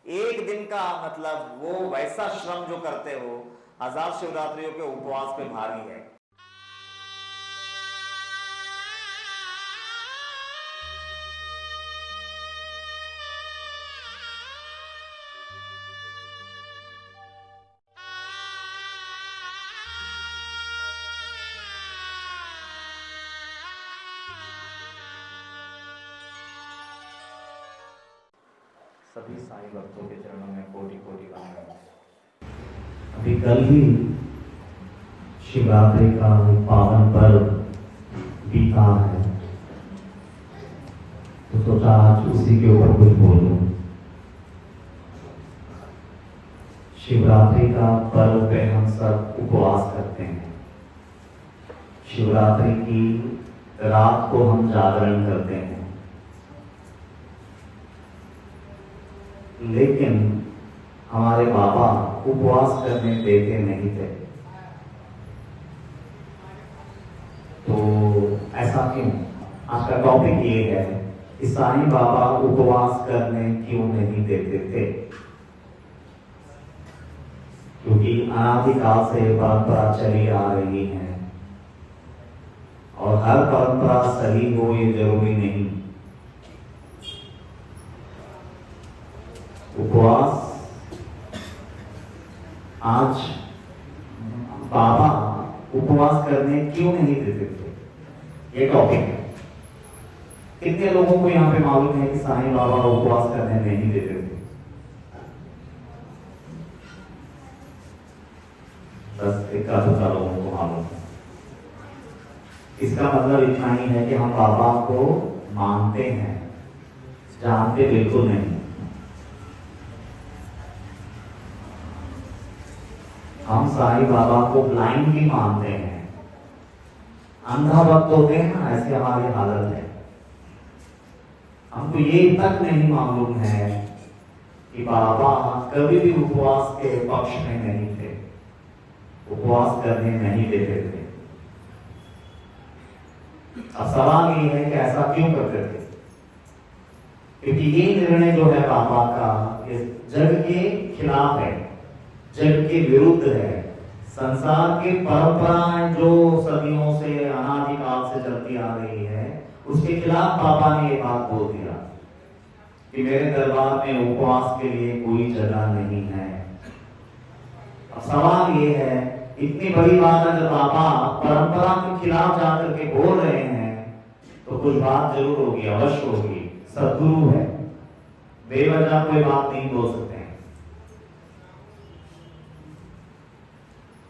एक दिन का मतलब वो वैसा श्रम जो करते हो, 1000 शिवरात्रियों के उपवास पे भारी है। सभी साईं भक्तों के चरणों में कोटि कोटि वंदन। अभी कल ही शिवरात्रि का पावन पर्व बीता है, तो सोचा आज उसी के ऊपर कुछ बोलूं। शिवरात्रि का पर्व पे हम सब उपवास करते हैं। शिवरात्रि की रात को हम जागरण करते हैं, लेकिन हमारे बाबा उपवास करने देते नहीं थे। तो ऐसा क्यों? आज का टॉपिक ये है कि साईं बाबा उपवास करने क्यों नहीं देते थे। क्योंकि अनादिकाल से परंपरा चली आ रही है, और हर परंपरा सही हो ये जरूरी नहीं। उपवास आज बाबा उपवास करने क्यों नहीं देते थे, ये टॉपिक है। कितने लोगों को यहाँ पे मालूम है कि साईं बाबा उपवास करने नहीं देते थे? बस इक्का दुक्का लोगों को मालूम है। इसका मतलब इतना ही है कि हम बाबा को मानते हैं, जानते बिल्कुल नहीं। हम साईं बाबा को ब्लाइंडली मानते हैं, अंधा भक्त होते हैं ना, ऐसी हमारी हालत है। हमको ये तक नहीं मालूम है कि बाबा कभी भी उपवास के पक्ष में नहीं थे, उपवास करने नहीं देते थे। अब सवाल ये है कि ऐसा क्यों करते थे? क्योंकि ये निर्णय जो है बाबा का, ये जग के खिलाफ है, जग के विरुद्ध है। संसार की परंपराएं जो सदियों से अनादिकाल से चलती आ रही है, उसके खिलाफ बाबा ने ये बात बोल दिया कि मेरे दरबार में उपवास के लिए कोई जगह नहीं है। अब सवाल ये है, इतनी बड़ी बात अगर बाबा परंपरा के खिलाफ जाकर के बोल रहे हैं, तो कुछ बात जरूर होगी, अवश्य होगी। सद्गुरु है, बेवजह कोई बात नहीं बोल सकते।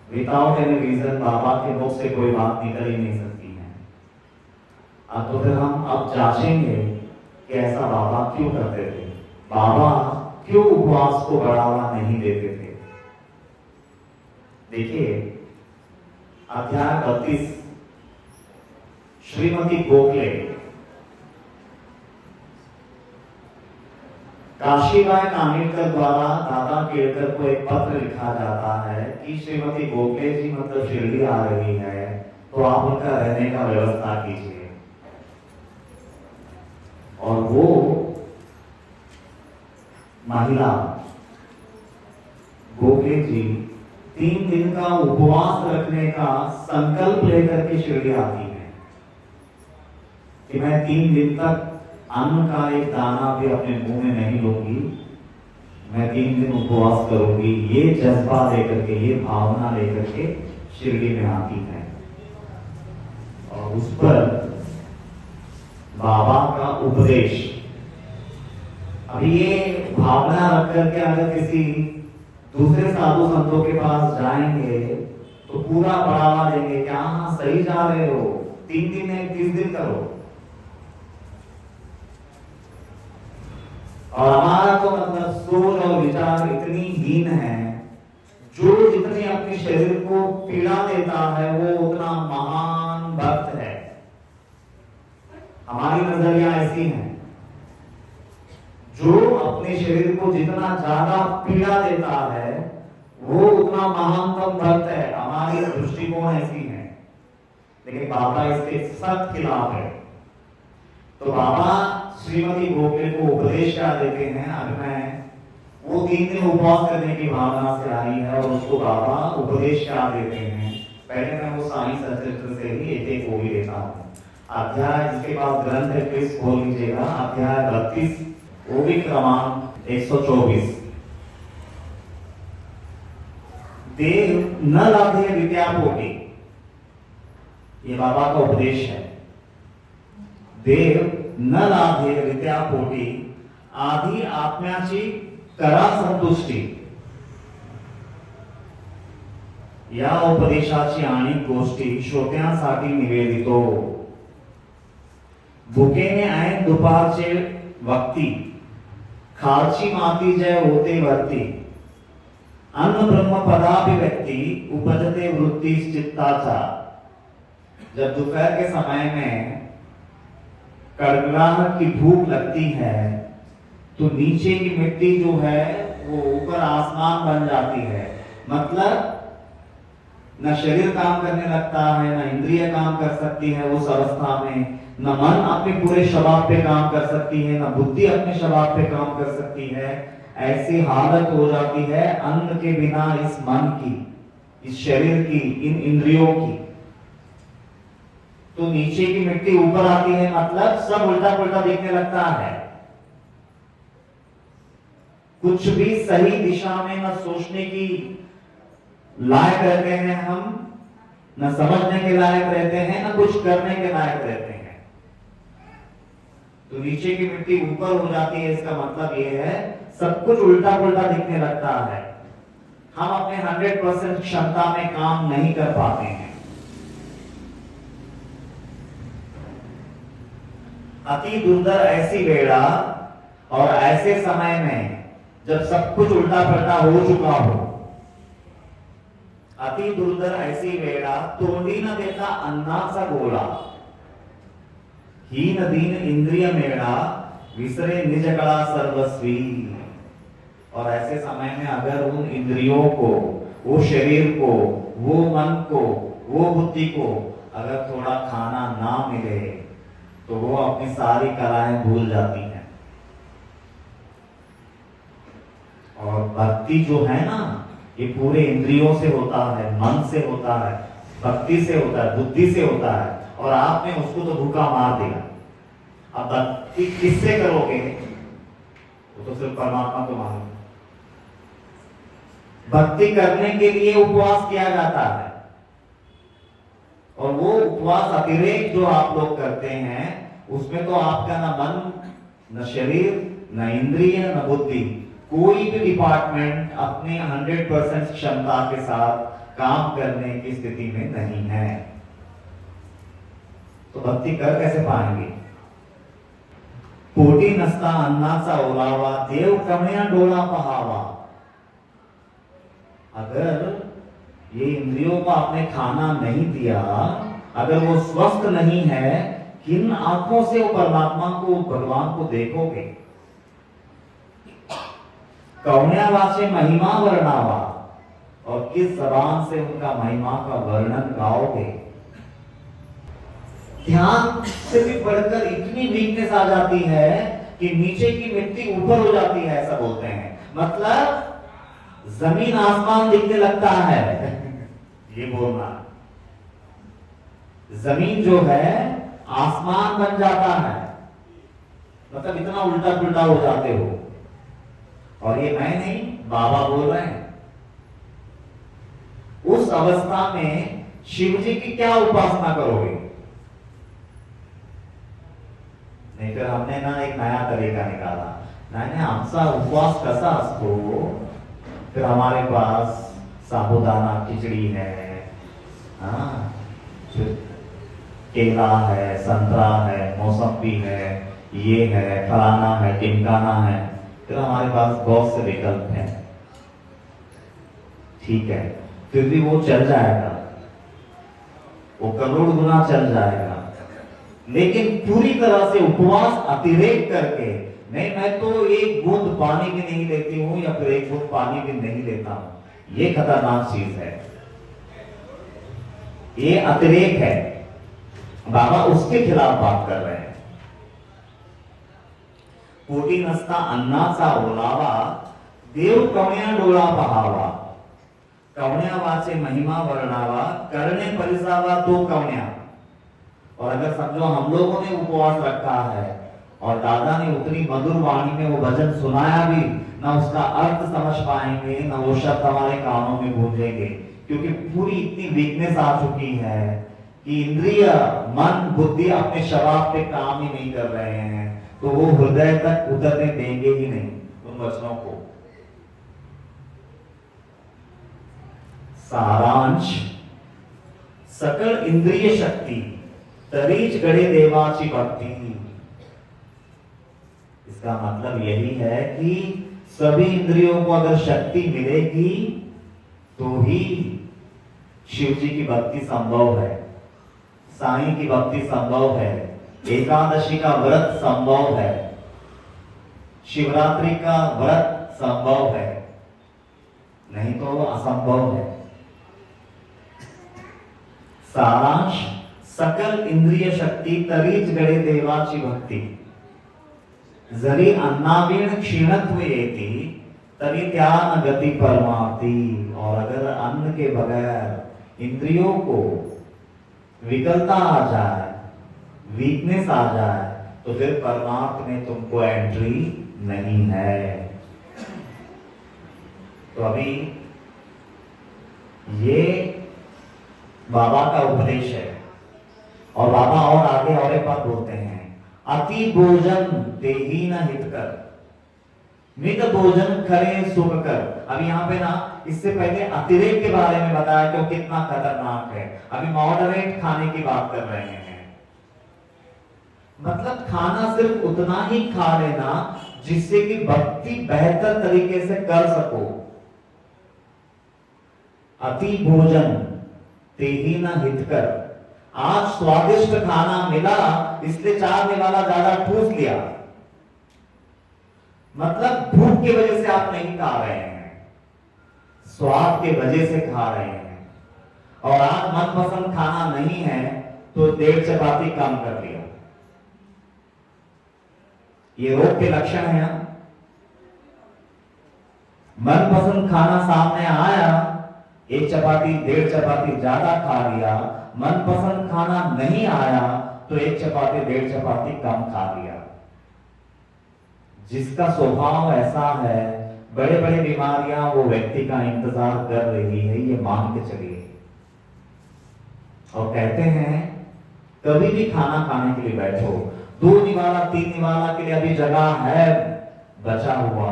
विदाउट एनी रीजन बाबा के मुख से कोई बात निकल ही नहीं सकती है। अब तो फिर हम अब जांचेंगे कि ऐसा बाबा क्यों करते थे, बाबा क्यों उपवास को बढ़ावा नहीं देते थे। देखिए अध्याय 32, श्रीमती गोखले, काशीबाई कानिटकर द्वारा दादा केळकर को एक पत्र लिखा जाता है कि श्रीमती गोखले जी मतलब शिरडी आ रही है, तो आप उनका रहने का व्यवस्था कीजिए। और वो महिला गोखले जी 3 दिन का उपवास रखने का संकल्प लेकर के शिरडी आती है कि मैं 3 दिन तक अन्न का एक दाना भी अपने मुंह में नहीं लूंगी, मैं 3 दिन उपवास करूंगी। ये जज्बा लेकर के, ये भावना लेकर के शिरडी में आती है, और उस पर बाबा का उपदेश। अभी ये भावना रख करके अगर किसी दूसरे साधु संतों के पास जाएंगे तो पूरा बढ़ावा देंगे कि हाँ सही जा रहे हो, 3 दिन नहीं 30 दिन करो। और हमारा तो मतलब सोच और विचार इतनी हीन है, जो जितनी अपने शरीर को पीड़ा देता है वो उतना महान भक्त है। हमारी नजरिया ऐसी है, जो अपने शरीर को जितना ज्यादा पीड़ा देता है वो उतना महानतम भक्त है। हमारी दृष्टिकोण ऐसी है, लेकिन बाबा इसके सख्त खिलाफ है। तो बाबा श्रीमती गोखले को उपदेश क्या देते हैं? अब मैं 3 दिन उपवास करने की भावना से आई है और उसको बाबा उपदेश क्या देते हैं। पहले मैं वो साई सचरित्र से ही एक एक वो भी देता हूँ। अध्याय, जिसके पास ग्रंथ है प्लीज खोल लीजिएगा, अध्याय 32, वो भी क्रमांक 124। देव न लाधे विद्या पोटी, ये बाबा का उपदेश है। देव न लाधे विद्या पोटी, आधी आत्म्याची करा संतुष्टी। या उपदेशाची आणि गोष्टी श्रोत्यांसाठी निवेदितो। भुकेने ऐन दुपारचे वक्ती, खालची माती जय होते वरती। अन्न ब्रह्म पदाभिव्यक्ति उपजते वृत्ति चित्ताचा। जब दोपहर के समय में कड़कड़ाहट की भूख लगती है तो नीचे की मिट्टी जो है वो ऊपर आसमान बन जाती है। मतलब न शरीर काम करने लगता है, न इंद्रिय काम कर सकती है उस अवस्था में, न मन अपने पूरे शबाब पे काम कर सकती है, न बुद्धि अपने शबाब पे काम कर सकती है। ऐसी हालत हो जाती है अन्न के बिना इस मन की, इस शरीर की, इन इंद्रियों की। तो नीचे की मिट्टी ऊपर आती है, मतलब सब उल्टा पुल्टा दिखने लगता है। कुछ भी सही दिशा में न सोचने की लायक रहते हैं हम, न समझने के लायक रहते हैं, न कुछ करने के लायक रहते हैं। तो नीचे की मिट्टी ऊपर हो जाती है, इसका मतलब यह है सब कुछ उल्टा पुल्टा दिखने लगता है। हम अपने 100% क्षमता में काम नहीं कर पाते हैं। अति दुर्धर ऐसी वेला और ऐसे समय में जब सब कुछ उल्टा पलटा हो चुका हो। अति दुर्धर ऐसी वेला तोंडी न देता अन्नाचा गोला। हीन दीन इंद्रिय मेला विसरे निज कला सर्वस्वी। और ऐसे समय में अगर उन इंद्रियों को, वो शरीर को, वो मन को, वो बुद्धि को अगर थोड़ा खाना ना मिले तो वो अपनी सारी कलाएं भूल जाती हैं। और भक्ति जो है ना, ये पूरे इंद्रियों से होता है, मन से होता है, भक्ति से होता है, बुद्धि से होता है। और आपने उसको तो भूखा मार दिया। अब भक्ति किससे करोगे? वो तो सिर्फ परमात्मा को मालूम। भक्ति करने के लिए उपवास किया जाता है, और वो उपवास अतिरेक जो आप लोग करते हैं उसमें तो आपका न मन, न शरीर, न इंद्रिय, न बुद्धि, कोई भी डिपार्टमेंट अपने 100% क्षमता के साथ काम करने की स्थिति में नहीं है। तो भक्ति कर कैसे पाएंगे? पोटी नसता अन्नाचा ओलावा, देव कमया डोला पहावा। अगर ये इंद्रियों को आपने खाना नहीं दिया, अगर वो स्वस्थ नहीं है, किन आंखों से वो परमात्मा को, भगवान को देखोगे? कौन्यावा से महिमा वर्णावा, और किस जबान से उनका महिमा का वर्णन गाओगे? ध्यान से भी बढ़कर इतनी वीकनेस आ जाती है कि नीचे की मिट्टी ऊपर हो जाती है, ऐसा बोलते हैं। मतलब जमीन आसमान दिखने लगता है। ये बोलना, जमीन जो है आसमान बन जाता है, मतलब इतना उल्टा पुल्टा हो जाते हो। और ये मैं नहीं, बाबा बोल रहे हैं। उस अवस्था में शिव जी की क्या उपासना करोगे? नहीं, फिर हमने ना एक नया तरीका निकाला। नहीं, आमचा उपवास कसा असतो? फिर हमारे पास साबुदाना खिचड़ी है, हाँ, केला है, संतरा है, मौसम्बी है, ये है, फलाना है, टिमकाना है। फिर हमारे पास बहुत से विकल्प हैं। ठीक है, फिर भी वो चल जाएगा, वो करोड़ गुना चल जाएगा। लेकिन पूरी तरह से उपवास अतिरेक करके, नहीं मैं तो एक बूंद पानी भी नहीं लेती हूं, या फिर एक बूंद पानी भी नहीं लेता हूं, ये खतरनाक चीज है, ये अतिरेक है। बाबा उसके खिलाफ बात कर रहे हैं। पोटी नसता अन्नाचा ओलावा, देव कवण्या डोळा पहावा, कवण्या वाचे महिमा वर्णावा, करने परिसावा तो कवण्या। और अगर समझो हम लोगों ने उपवास रखा है और दादा ने उतनी मधुर वाणी में वो भजन सुनाया भी, ना उसका अर्थ समझ पाएंगे, ना वो शब्द हमारे कानों में गूंजेंगे, क्योंकि पूरी इतनी वीकनेस आ चुकी है कि इंद्रिय, मन, बुद्धि अपने शराब पे काम ही नहीं कर रहे हैं, तो वो हृदय तक उतरने देंगे ही नहीं उन वचनों को। सारांश, सकल इंद्रिय शक्ति तरीच गड़े देवाची भक्ति। इसका मतलब यही है कि सभी इंद्रियों को अगर शक्ति मिलेगी तो ही शिव जी की भक्ति संभव है, साईं की भक्ति संभव है, एकादशी का व्रत संभव है, शिवरात्रि का व्रत संभव है, नहीं तो असंभव है। सारांश, सकल इंद्रिय शक्ती तरीच गडे देवाची भक्ती। जरी अन्नावीण क्षीणत्व येती तरी त्या न गती परमार्थी। और अगर अन्न के बगैर इंद्रियों को विकलता आ जाए, वीकनेस आ जाए, तो फिर परमार्थ में तुमको एंट्री नहीं है। तो अभी ये बाबा का उपदेश है और बाबा और आगे और एक बात बोलते हैं, अति भोजन देही न हित कर, मित भोजन करे सुख कर। अभी यहाँ पे ना इससे पहले अतिरेक के बारे में बताया कि वो कितना खतरनाक है। अभी मॉडरेट खाने की बात कर रहे हैं, मतलब खाना सिर्फ उतना ही खा लेना जिससे कि भक्ति बेहतर तरीके से कर सको। अति भोजन तेही न हित कर। आज स्वादिष्ट खाना मिला इसलिए चाहने वाला ज्यादा ठूस लिया, मतलब भूख की वजह से आप नहीं खा रहे हैं, स्वाद के वजह से खा रहे हैं। और आज मनपसंद खाना नहीं है तो 1.5 चपाती कम कर लिया। ये रोग के लक्षण है। मनपसंद खाना सामने आया, 1 चपाती 1.5 चपाती ज्यादा खा लिया। मनपसंद खाना नहीं आया तो 1 चपाती 1.5 चपाती कम खा लिया। जिसका स्वभाव ऐसा है, बड़े बड़े बीमारियां वो व्यक्ति का इंतजार कर रही है, ये मान के चलिए। और कहते हैं कभी भी खाना खाने के लिए बैठो, 2 निवाला 3 निवाला के लिए अभी जगह है बचा हुआ,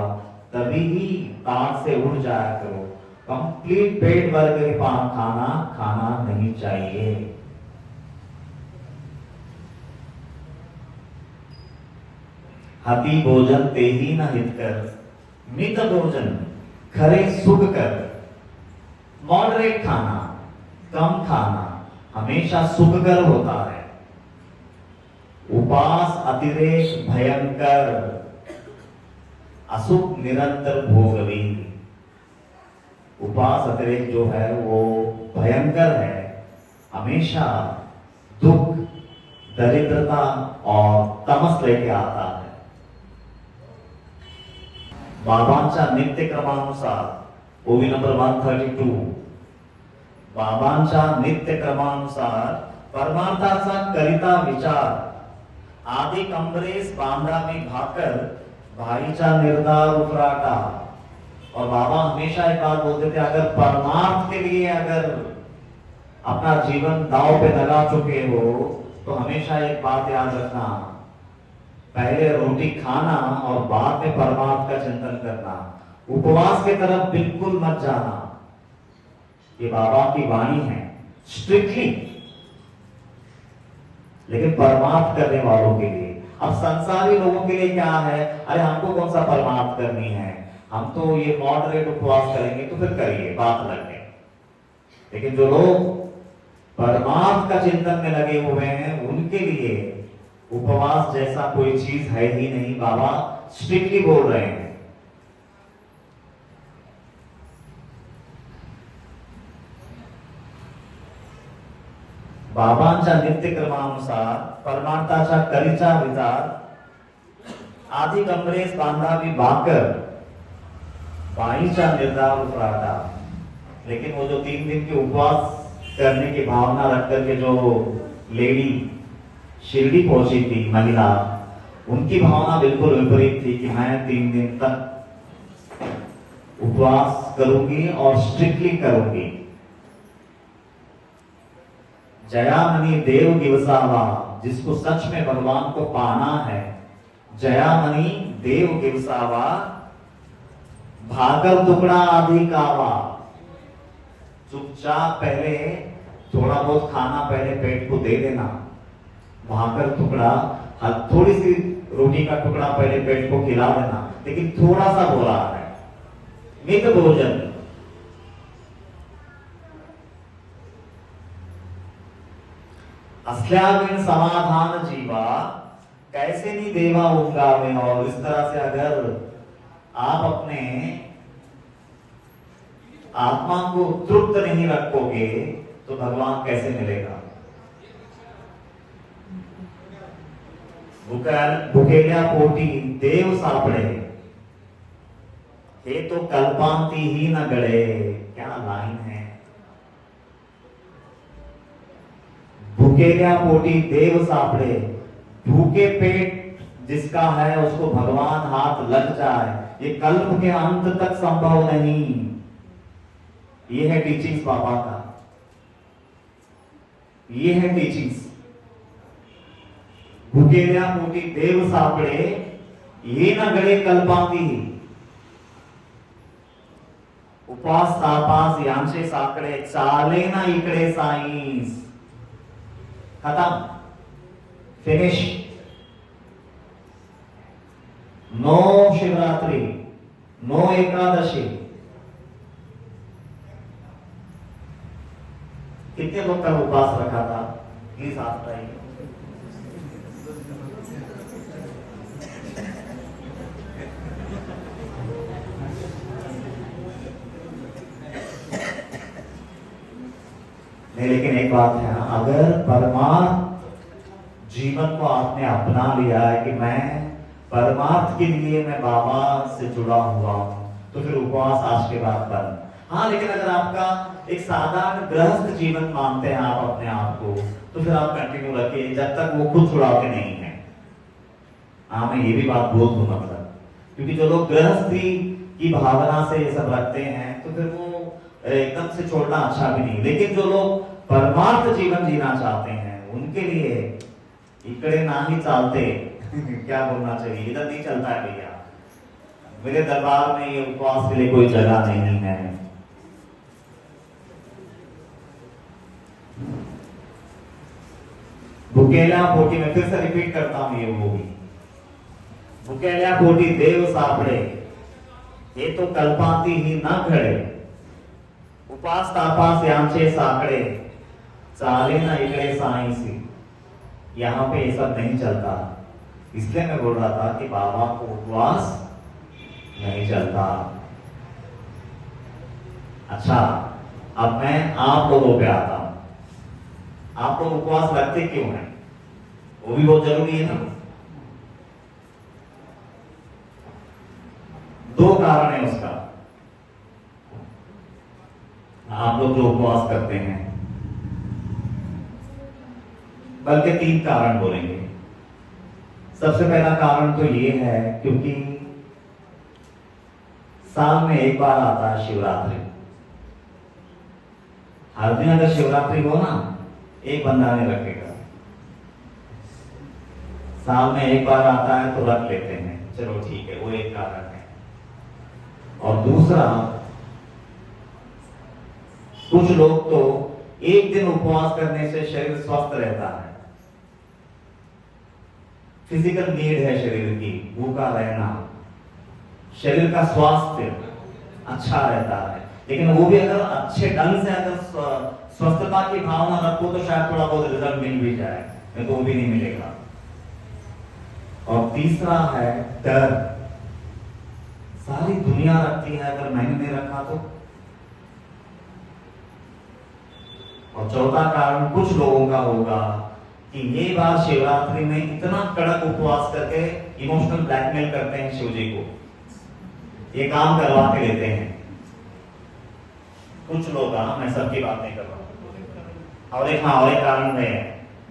तभी ही ताट से उठ जाया करो। कंप्लीट पेट भर के खाना खाना नहीं चाहिए। अति भोजन तेही न हित कर, मित भोजन खरे सुख कर। मॉडरेट खाना, कम खाना हमेशा सुखकर होता है। उपास अतिरेक भयंकर, असुख निरंतर भोगवी। उपास अतिरेक जो है वो भयंकर है, हमेशा दुख, दरिद्रता और तमस लेके आता है। बाबांच्या नित्य क्रमानुसार ओवी नंबर 132, बाबांच्या नित्य क्रमानुसार परमार्थाचा करिता विचार, आदि कंबरेस बांधा में भाकर भाईचा निर्धार उफराटा। और बाबा हमेशा एक बात बोलते थे, अगर परमार्थ के लिए अगर अपना जीवन दांव पे लगा चुके हो तो हमेशा एक बात याद रखना, पहले रोटी खाना और बाद में परमार्थ का चिंतन करना। उपवास की तरफ बिल्कुल मत जाना। ये बाबा की वाणी है स्ट्रिक्टली, लेकिन परमार्थ करने वालों के लिए। अब संसारी लोगों के लिए क्या है, अरे हमको कौन सा परमार्थ करनी है, हम तो ये मॉडरेट उपवास करेंगे, तो फिर करिए, बात अलग है। लेकिन जो लोग परमार्थ का चिंतन में लगे हुए हैं उनके लिए उपवास जैसा कोई चीज है ही नहीं। बाबा स्ट्रिक्टली बोल रहे हैं। बाबांच्या नित्य क्रमानुसार परमार्थाचा करीचा विचार, आधी कमरेस बांधावी भाकर पाईचा निर्धार उपराटा। लेकिन वो जो 3 दिन के उपवास करने की भावना रख करके जो लेडी शिरडी पहुंची थी महिला, उनकी भावना बिल्कुल विपरीत थी कि मैं 3 दिन तक उपवास करूंगी और स्ट्रिक्टली करूंगी। जयामणि देव गिवसावा, जिसको सच में भगवान को पाना है, जयामणि देव गिवसावा, भाकर टुकड़ा आदि कावा। चुपचाप पहले थोड़ा बहुत खाना पहले पेट को दे देना, भाकर टुकड़ा, थोड़ी सी रोटी का टुकड़ा पहले पेट को खिला देना, लेकिन थोड़ा सा हो रहा है मित भोजन। अस्ल्याविन समाधान जीवा, कैसे नहीं देवा उंगावे। और इस तरह से अगर आप अपने आत्मा को तृप्त नहीं रखोगे तो भगवान कैसे मिलेगा। भुकेल्या पोटी देव सापड़े, हे तो कल्पांति ही न गड़े। क्या लाइन है। भुकेल्या पोटी देव सापड़े, भूखे पेट जिसका है उसको भगवान हाथ लग जाए, ये कल्प के अंत तक संभव नहीं। ये है टीचिंग्स बाबा का, ये है टीचिंग्स। भुकेल्या पोटी देव सापड़े, ये न गड़े कल्पांति। उपास तापास यांचे साकडे, चाले ना इकडे साईस। खत्म, finish. No Shivratri, no Ekadashi. कितने लोग का उपवास रखा था, प्लीज हाथ उठाइए। नहीं, लेकिन एक बात है, अगर परमार्थ जीवन को आपने अपना लिया है कि मैं परमार्थ के लिए मैं बाबा से जुड़ा हुआ हूं, तो फिर उपवास आज के बाद बंद। हाँ, लेकिन अगर आपका एक साधारण गृहस्थ जीवन मानते हैं आप अपने आप को, तो फिर आप कंटिन्यू रखिए जब तक वो खुद छुड़ाते नहीं है। हाँ, मैं ये भी बात बोल दूं, मतलब क्योंकि जो लोग गृहस्थी की भावना से ये सब रखते हैं तो फिर वो एकदम से छोड़ना अच्छा भी नहीं। लेकिन जो लोग परमार्थ जीवन जीना चाहते हैं उनके लिए इकड़े ना ही चालते क्या बोलना चाहिए, इधर नहीं चलता है भैया। मेरे दरबार में ये उपवास के लिए कोई जगह नहीं है। भुकेल्या पोटी, में फिर से रिपीट करता हूं ये वो भी। भुकेल्या पोटी देव सापड़े, ये तो कल्पांति ही न खड़े। उपास तापास यांचे साकड़े, चाले ना इकड़े साईसी। यहाँ पे ये सब नहीं चलता। इसलिए मैं बोल रहा था कि बाबा को उपवास नहीं चलता। अच्छा, अब मैं आप लोगों पे आता हूं। आप लोग उपवास रखते क्यों हैं, वो भी बहुत जरूरी है ना। 2 कारण है उसका। आप लोग जो उपवास करते हैं, बल्कि 3 कारण बोलेंगे। सबसे पहला कारण तो ये है क्योंकि साल में एक बार आता है शिवरात्रि। हर दिन अगर शिवरात्रि हो ना, एक बंदा नहीं रखेगा। साल में एक बार आता है तो रख लेते हैं, चलो ठीक है, वो एक कारण है। और दूसरा, कुछ लोग तो एक दिन उपवास करने से शरीर स्वस्थ रहता है। फिजिकल नीड है शरीर की, भूखा रहना, शरीर का स्वास्थ्य अच्छा रहता है। लेकिन वो भी अगर अच्छे ढंग से अगर स्वस्थता की भावना रखो तो शायद थोड़ा बहुत रिजल्ट मिल भी जाए, नहीं तो वो भी नहीं मिलेगा। और तीसरा है डर। सारी दुनिया रखती है, अगर मैंने नहीं रखा तो। और चौथा कारण कुछ लोगों का होगा कि ये बार शिवरात्रि में इतना कड़क उपवास करके इमोशनल ब्लैकमेल करते हैं शिव जी को ये काम करवा के लेते हैं कुछ लोग। मैं सबकी बात नहीं कर रहा हूँ। और एक कारण है,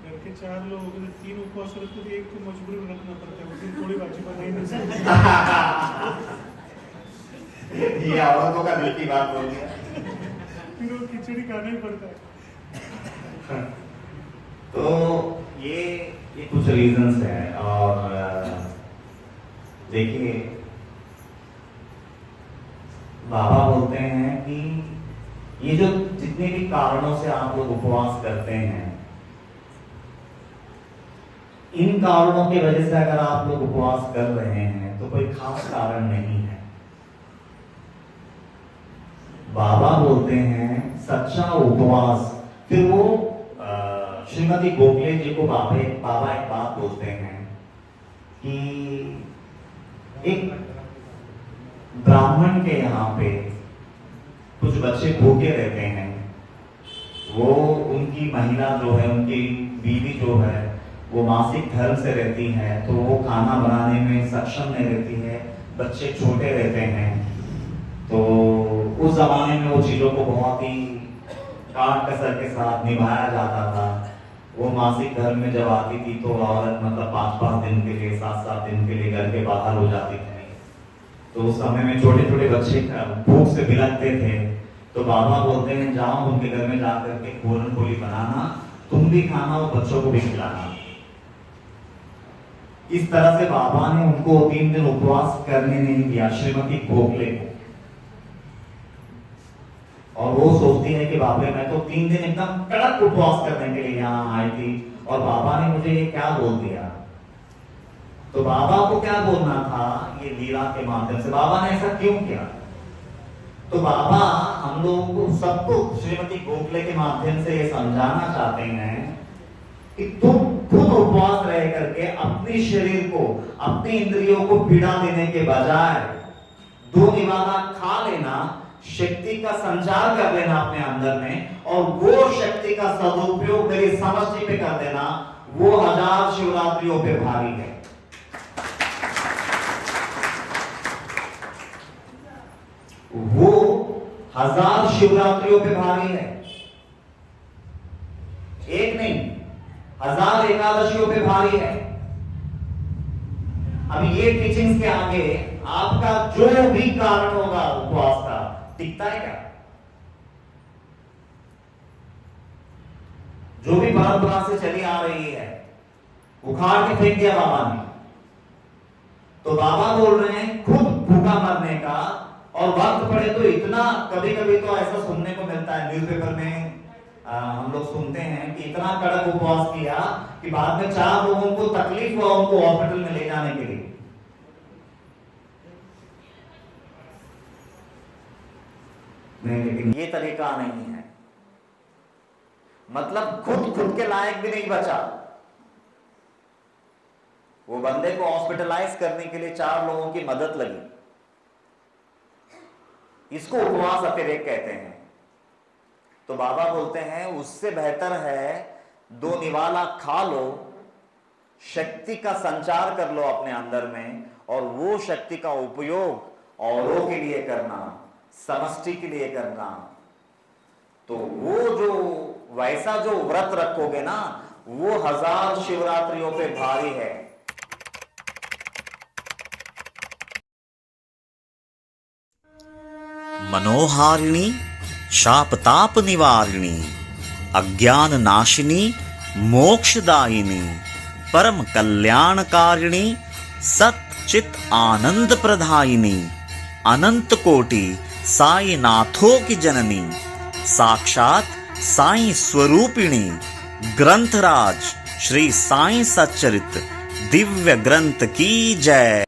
घर के 4 लोग हो गए, 3 उपवास रखते थे, एक तो मजबूरी में रखना पड़ता है, उस दिन थोड़ी भाजी बनाई नहीं सकते। ये औरतों का दिल की बात बोल दिया। फिर वो खिचड़ी खाना ही पड़ता है। तो ये कुछ रीजंस हैं। और देखिए, बाबा बोलते हैं कि ये जो जितने भी कारणों से आप लोग उपवास करते हैं, इन कारणों की वजह से अगर आप लोग उपवास कर रहे हैं तो कोई खास कारण नहीं है। बाबा बोलते हैं सच्चा उपवास, फिर वो श्रीमती गोखले जी को बाबा एक बात बोलते हैं कि एक ब्राह्मण के यहाँ पे कुछ बच्चे भूखे रहते हैं। वो उनकी महिला जो है, उनकी बीवी जो है, वो मासिक धर्म से रहती है, तो वो खाना बनाने में सक्षम नहीं रहती है, बच्चे छोटे रहते हैं। तो उस जमाने में वो चीजों को बहुत ही काट कसर के साथ निभाया जाता था। वो मासिक धर्म में जब आती थी तो औरत मतलब 5-5 दिन के लिए, 7-7 दिन के लिए घर के बाहर हो जाती थी। तो उस समय में छोटे छोटे बच्चे भूख से बिलखते थे। तो बाबा बोलते हैं जाओ उनके घर में जाकर के पूरन पोली बनाना, तुम भी खाना और बच्चों को भी खिलाना। इस तरह से बाबा ने उनको 3 दिन उपवास करने नहीं दिया, श्रीमती गोखले को। और वो सोचती है कि बाबा मैं तो 3 दिन एकदम कड़क उपवास करने के लिए यहाँ आई थी और बाबा ने मुझे ये क्या बोल दिया। तो बाबा को क्या बोलना था ये लीला के माध्यम से, बाबा ने ऐसा क्यों किया। तो बाबा हम लोगों को सबको श्रीमती गोखले के माध्यम से ये समझाना चाहते हैं कि तुम खुद उपवास रह करके अपने शरीर को, अपने इंद्रियों को पीड़ा देने के बजाय 2 निवाला खा लेना, शक्ति का संचार कर लेना अपने अंदर में, और वो शक्ति का सदुपयोग मेरी समष्टि पे कर देना, वो 1000 शिवरात्रियों पे भारी है। वो 1000 शिवरात्रियों पे भारी है, एक नहीं 1000 एकादशियों पे भारी है। अब ये टीचिंग्स के आगे आपका जो भी कारण होगा उपवास का, टिकता है क्या? जो भी परंपरा से चली आ रही है उखाड़ के फेंक दिया बाबा ने। तो बाबा बोल रहे हैं खुद भूखा मरने का, और वक्त पड़े तो इतना, कभी कभी तो ऐसा सुनने को मिलता है न्यूज़पेपर में, हम लोग सुनते हैं कि इतना कड़क उपवास किया कि बाद में 4 लोगों को तकलीफ हुआ उनको हॉस्पिटल में ले जाने के लिए। नहीं, लेकिन ये तरीका नहीं है। मतलब खुद के लायक भी नहीं बचा। वो बंदे को हॉस्पिटलाइज करने के लिए 4 लोगों की मदद लगी। इसको उपवास अतिरेक कहते हैं। तो बाबा बोलते हैं उससे बेहतर है 2 निवाला खा लो, शक्ति का संचार कर लो अपने अंदर में, और वो शक्ति का उपयोग औरों के लिए करना, समष्टि के लिए करना। तो वो जो वैसा जो व्रत रखोगे ना, वो 1000 शिवरात्रियों पे भारी है। मनोहारिणी, शापताप निवारिणी, अज्ञान नाशिनी, मोक्षदायिनी, परम कल्याणकारिणी, सच्चित आनंद प्रदायिनी, अनंत कोटि साईनाथों की जननी, साक्षात साई स्वरूपिणी, ग्रंथराज श्री साई सच्चरित दिव्य ग्रंथ की जय।